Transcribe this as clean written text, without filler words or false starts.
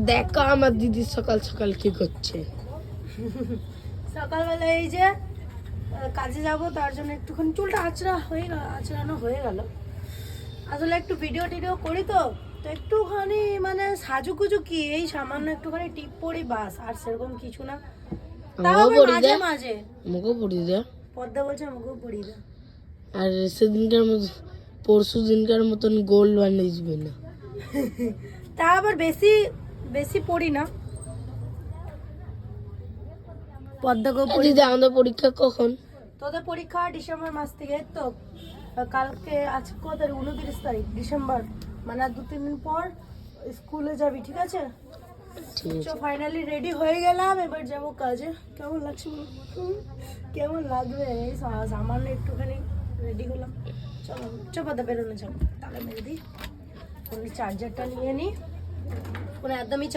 দেখো আমার দিদি সকাল সকাল কি করছে। সকালবেলা এই যে কাজে যাব, তার জন্য একটুখানি চুলটা আঁচড়ানো হয়ে গেল। আসলে একটু ভিডিও টিডিও করি তো একটুখানি মানে সাজুকুজু কি এই সামান্য একটুখানি টিপ পরি বাস, আর সেরকম কিছু না। তাও আবার মাঝে মাঝে মুখও পড়ি দে, পদ্মা বলছে মুখও পড়ি দে। আর সেদিনকার মতো পরশু দিনকার মতন গোল বানিয়ে দিবে না। তা আবার বেশি বেশি পড়ি না। পদ্মাকেও পড়ি। দিদি আমাদের পরীক্ষা কখন? তোদের পরীক্ষা ডিসেম্বর মাস থেকে। এই তো কালকে আজকে কত তারিখ? 29 তারিখ ডিসেম্বর, মানে আর 2-3 দিন পর স্কুলে যাবি, ঠিক আছে? ঠিক আছে। ফাইনালি রেডি হয়ে গেলাম, এবার যাব কাজে। কেমন লাগছে বলো? কেমন লাগবে? এই সামান্য একটুখানি রেডি হলাম। চলো চপাতে বেরোনো যাবো, তাহলে মেরে দিই। চার্জারটা নিয়ে নিই, একদমই